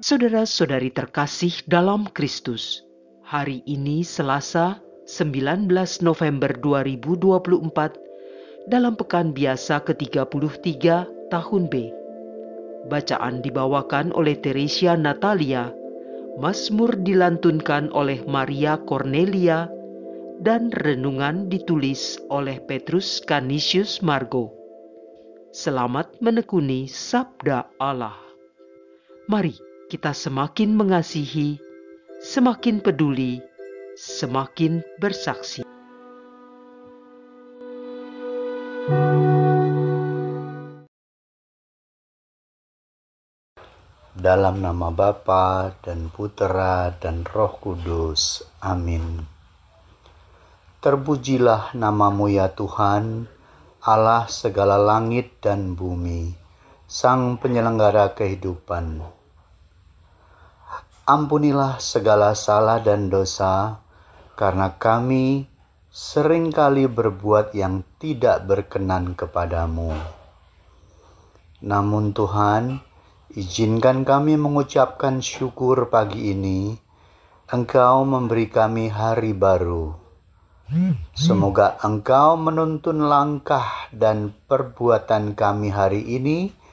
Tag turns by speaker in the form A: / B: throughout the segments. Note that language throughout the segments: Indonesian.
A: Saudara-saudari terkasih dalam Kristus, hari ini Selasa 19 November 2024 dalam pekan biasa ke-33 tahun B. Bacaan dibawakan oleh Teresia Natalia, Mazmur dilantunkan oleh Maria Cornelia, dan renungan ditulis oleh Petrus Canisius Margo. Selamat menekuni Sabda Allah. Mari kita semakin mengasihi, semakin peduli, semakin bersaksi.
B: Dalam nama Bapa dan Putera dan Roh Kudus. Amin. Terpujilah nama-Mu ya Tuhan, Allah segala langit dan bumi, Sang penyelenggara kehidupan. Ampunilah segala salah dan dosa, karena kami seringkali berbuat yang tidak berkenan kepadamu. Namun Tuhan, izinkan kami mengucapkan syukur pagi ini, Engkau memberi kami hari baru. Semoga Engkau menuntun langkah dan perbuatan kami hari ini,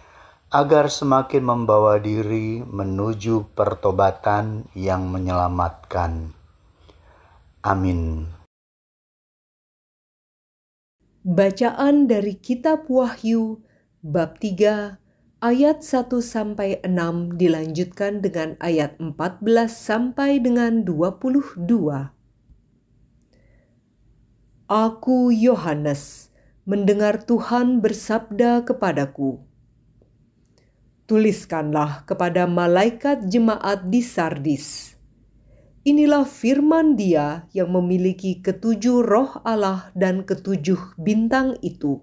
B: agar semakin membawa diri menuju pertobatan yang menyelamatkan. Amin.
C: Bacaan dari Kitab Wahyu bab 3 ayat 1-6 dilanjutkan dengan ayat 14 sampai dengan 22. Aku Yohanes mendengar Tuhan bersabda kepadaku, tuliskanlah kepada malaikat jemaat di Sardis. Inilah firman Dia yang memiliki 7 roh Allah dan 7 bintang itu.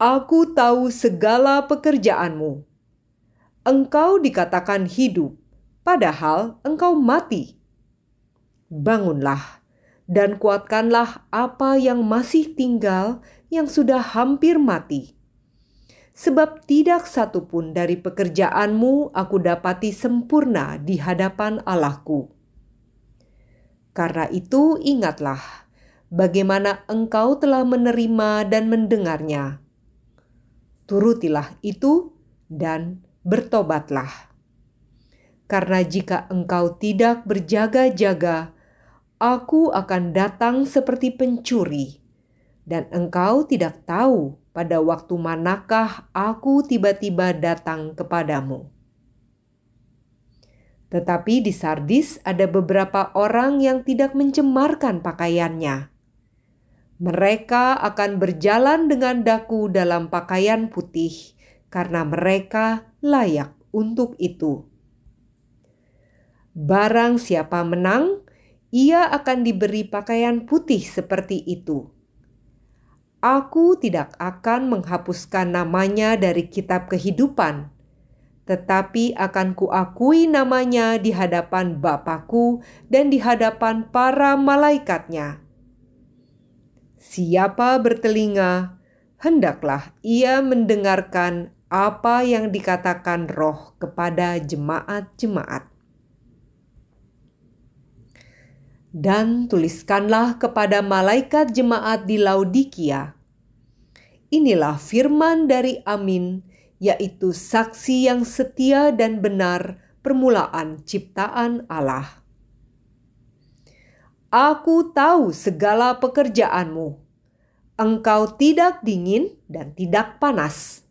C: Aku tahu segala pekerjaanmu. Engkau dikatakan hidup, padahal engkau mati. Bangunlah dan kuatkanlah apa yang masih tinggal yang sudah hampir mati. Sebab tidak satu pun dari pekerjaanmu aku dapati sempurna di hadapan Allahku. Karena itu ingatlah bagaimana engkau telah menerima dan mendengarnya. Turutilah itu dan bertobatlah. Karena jika engkau tidak berjaga-jaga, aku akan datang seperti pencuri, dan engkau tidak tahu pada waktu manakah aku tiba-tiba datang kepadamu. Tetapi di Sardis ada beberapa orang yang tidak mencemarkan pakaiannya. Mereka akan berjalan dengan daku dalam pakaian putih, karena mereka layak untuk itu. Barang siapa menang, ia akan diberi pakaian putih seperti itu. Aku tidak akan menghapuskan namanya dari kitab kehidupan, tetapi akan kuakui namanya di hadapan Bapa-Ku dan di hadapan para malaikatnya. Siapa bertelinga, hendaklah ia mendengarkan apa yang dikatakan Roh kepada jemaat-jemaat. Dan tuliskanlah kepada malaikat jemaat di Laodikia. Inilah firman dari Amin, yaitu saksi yang setia dan benar, permulaan ciptaan Allah. Aku tahu segala pekerjaanmu. Engkau tidak dingin dan tidak panas.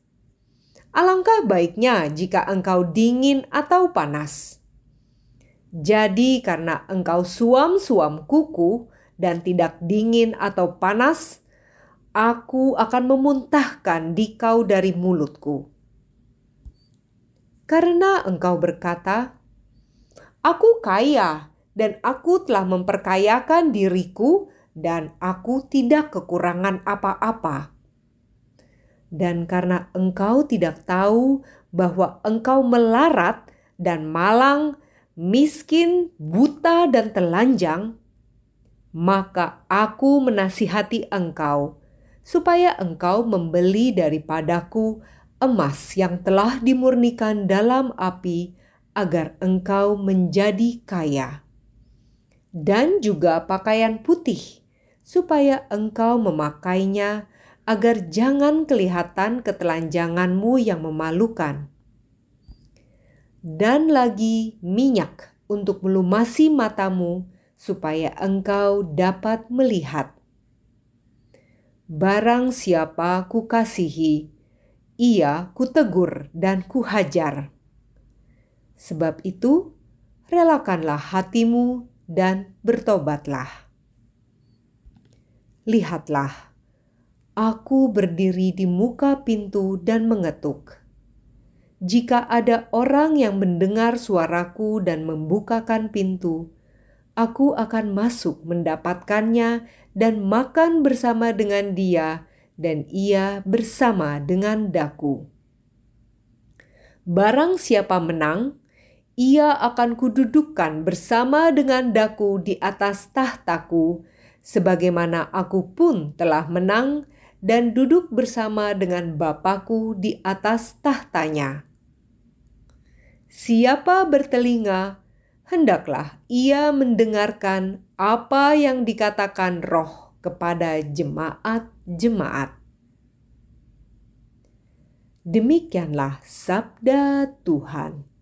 C: Alangkah baiknya jika engkau dingin atau panas. Jadi karena engkau suam-suam kuku dan tidak dingin atau panas, aku akan memuntahkan dikau dari mulutku. Karena engkau berkata, aku kaya dan aku telah memperkayakan diriku dan aku tidak kekurangan apa-apa. Dan karena engkau tidak tahu bahwa engkau melarat dan malang, miskin, buta, dan telanjang, maka aku menasihati engkau supaya engkau membeli daripadaku emas yang telah dimurnikan dalam api agar engkau menjadi kaya. Dan juga pakaian putih, supaya engkau memakainya agar jangan kelihatan ketelanjanganmu yang memalukan. Dan lagi minyak untuk melumasi matamu, supaya engkau dapat melihat. Barang siapa kukasihi, ia kutegur dan kuhajar. Sebab itu, relakanlah hatimu dan bertobatlah. Lihatlah, aku berdiri di muka pintu dan mengetuk. Jika ada orang yang mendengar suaraku dan membukakan pintu, aku akan masuk mendapatkannya dan makan bersama dengan dia, dan ia bersama dengan daku. Barang siapa menang, ia akan kududukkan bersama dengan daku di atas tahtaku, sebagaimana aku pun telah menang dan duduk bersama dengan Bapa-Ku di atas tahtanya. Siapa bertelinga, hendaklah ia mendengarkan apa yang dikatakan Roh kepada jemaat-jemaat. Demikianlah sabda Tuhan.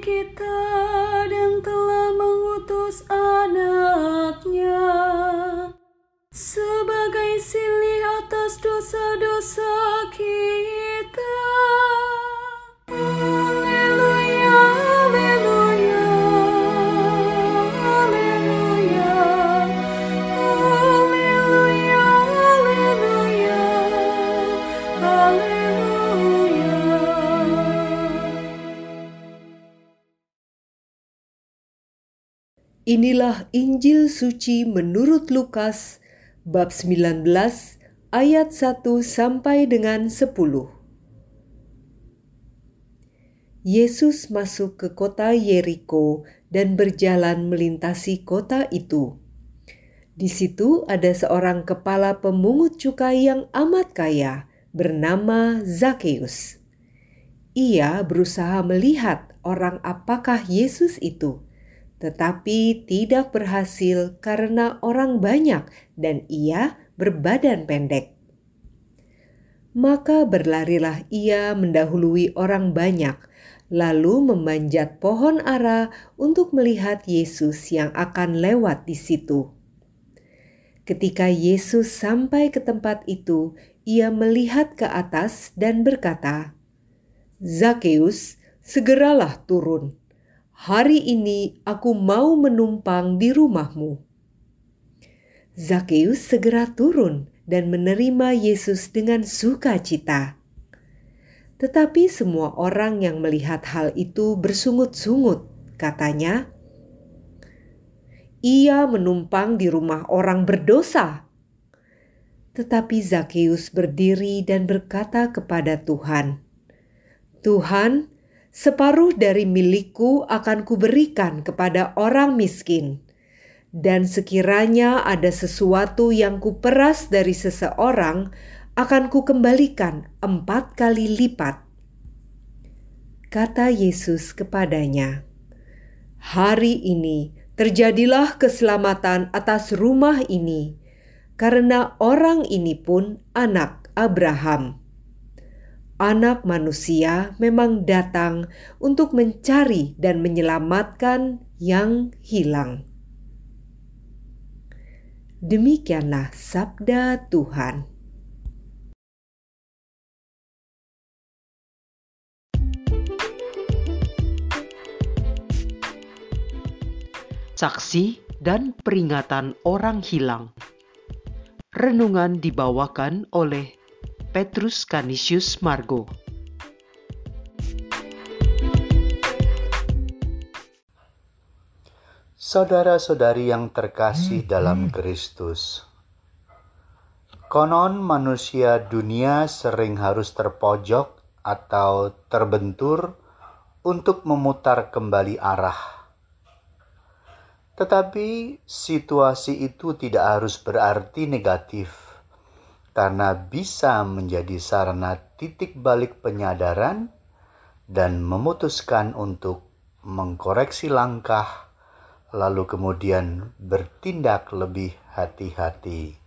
D: kita dan telah mengutus anaknya sebagai silih atas dosa-dosa kita. Haleluya, haleluya, haleluya, haleluya, haleluya, haleluya.
C: Inilah Injil suci menurut Lukas bab 19 ayat 1 sampai dengan 10. Yesus masuk ke kota Yeriko dan berjalan melintasi kota itu. Di situ ada seorang kepala pemungut cukai yang amat kaya bernama Zakeus. Ia berusaha melihat orang apakah Yesus itu, tetapi tidak berhasil karena orang banyak dan ia berbadan pendek. Maka berlarilah ia mendahului orang banyak, lalu memanjat pohon ara untuk melihat Yesus yang akan lewat di situ. Ketika Yesus sampai ke tempat itu, ia melihat ke atas dan berkata, "Zakeus, segeralah turun. Hari ini aku mau menumpang di rumahmu." Zakeus segera turun dan menerima Yesus dengan sukacita. Tetapi semua orang yang melihat hal itu bersungut-sungut, katanya, "Ia menumpang di rumah orang berdosa." Tetapi Zakeus berdiri dan berkata kepada Tuhan, "Tuhan, separuh dari milikku akan kuberikan kepada orang miskin. Dan sekiranya ada sesuatu yang kuperas dari seseorang, akan kukembalikan 4 kali lipat." Kata Yesus kepadanya, "Hari ini terjadilah keselamatan atas rumah ini, karena orang ini pun anak Abraham. Anak Manusia memang datang untuk mencari dan menyelamatkan yang hilang." Demikianlah sabda Tuhan.
A: Saksi dan peringatan orang hilang. Renungan dibawakan oleh Petrus Canisius Margo.
B: Saudara-saudari yang terkasih dalam Kristus, konon manusia dunia sering harus terpojok atau terbentur untuk memutar kembali arah. Tetapi situasi itu tidak harus berarti negatif, karena bisa menjadi sarana titik balik penyadaran dan memutuskan untuk mengkoreksi langkah, lalu kemudian bertindak lebih hati-hati.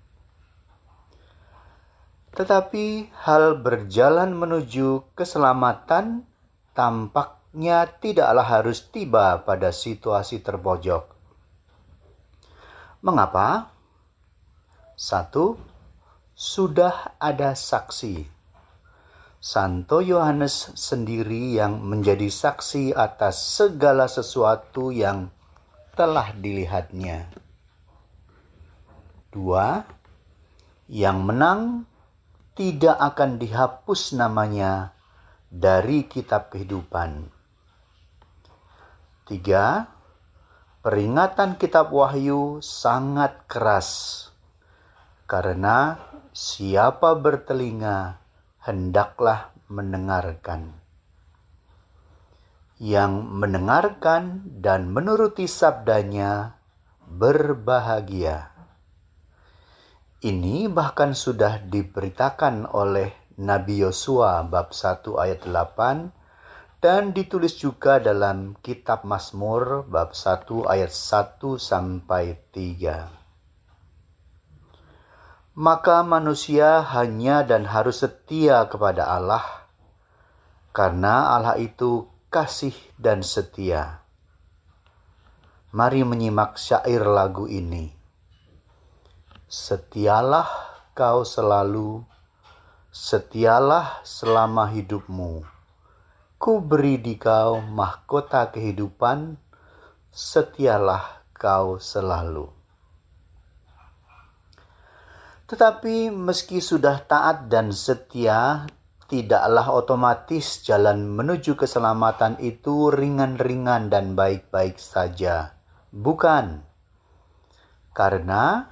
B: Tetapi hal berjalan menuju keselamatan tampaknya tidaklah harus tiba pada situasi terpojok. Mengapa? 1. Sudah ada saksi. Santo Yohanes sendiri yang menjadi saksi atas segala sesuatu yang telah dilihatnya. 2. Yang menang tidak akan dihapus namanya dari kitab kehidupan. 3. Peringatan kitab Wahyu sangat keras, karena siapa bertelinga hendaklah mendengarkan. Yang mendengarkan dan menuruti sabdanya berbahagia. Ini bahkan sudah diberitakan oleh Nabi Yosua bab 1 ayat 8 dan ditulis juga dalam kitab Mazmur bab 1 ayat 1 sampai 3. Maka manusia hanya dan harus setia kepada Allah, karena Allah itu kasih dan setia. Mari menyimak syair lagu ini. Setialah kau selalu, setialah selama hidupmu. Ku beri di kau mahkota kehidupan, setialah kau selalu. Tetapi meski sudah taat dan setia, tidaklah otomatis jalan menuju keselamatan itu ringan-ringan dan baik-baik saja. Bukan. Karena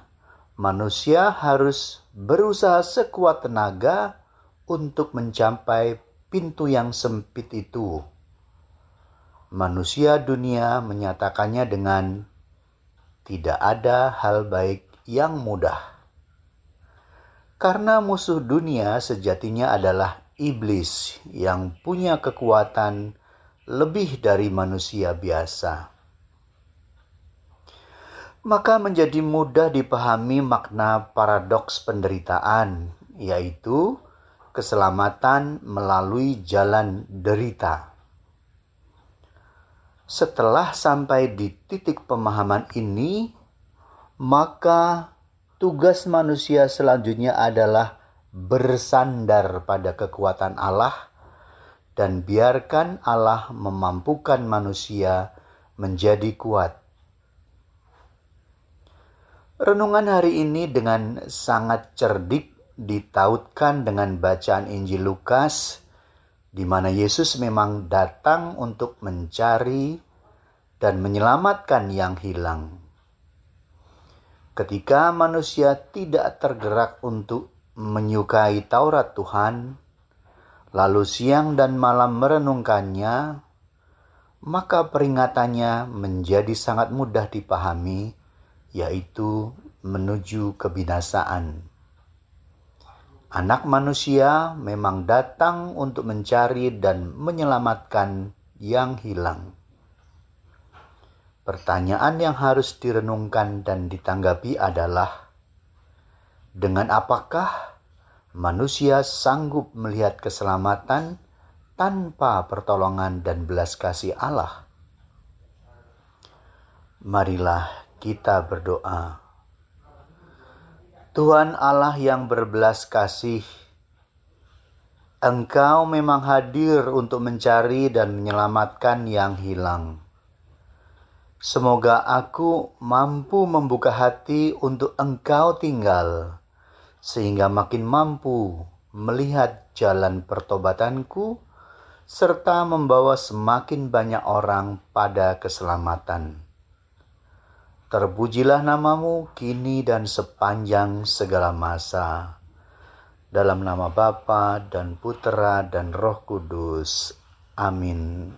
B: manusia harus berusaha sekuat tenaga untuk mencapai pintu yang sempit itu. Manusia dunia menyatakannya dengan tidak ada hal baik yang mudah. Karena musuh dunia sejatinya adalah iblis yang punya kekuatan lebih dari manusia biasa. Maka menjadi mudah dipahami makna paradoks penderitaan, yaitu keselamatan melalui jalan derita. Setelah sampai di titik pemahaman ini, maka tugas manusia selanjutnya adalah bersandar pada kekuatan Allah dan biarkan Allah memampukan manusia menjadi kuat. Renungan hari ini dengan sangat cerdik ditautkan dengan bacaan Injil Lukas, di mana Yesus memang datang untuk mencari dan menyelamatkan yang hilang. Ketika manusia tidak tergerak untuk menyukai Taurat Tuhan, lalu siang dan malam merenungkannya, maka peringatannya menjadi sangat mudah dipahami, yaitu menuju kebinasaan. Anak manusia memang datang untuk mencari dan menyelamatkan yang hilang. Pertanyaan yang harus direnungkan dan ditanggapi adalah, dengan apakah manusia sanggup melihat keselamatan tanpa pertolongan dan belas kasih Allah? Marilah kita berdoa. Tuhan Allah yang berbelas kasih, Engkau memang hadir untuk mencari dan menyelamatkan yang hilang. Semoga aku mampu membuka hati untuk Engkau tinggal, sehingga makin mampu melihat jalan pertobatanku, serta membawa semakin banyak orang pada keselamatan. Terpujilah namamu kini dan sepanjang segala masa. Dalam nama Bapa dan Putera dan Roh Kudus. Amin.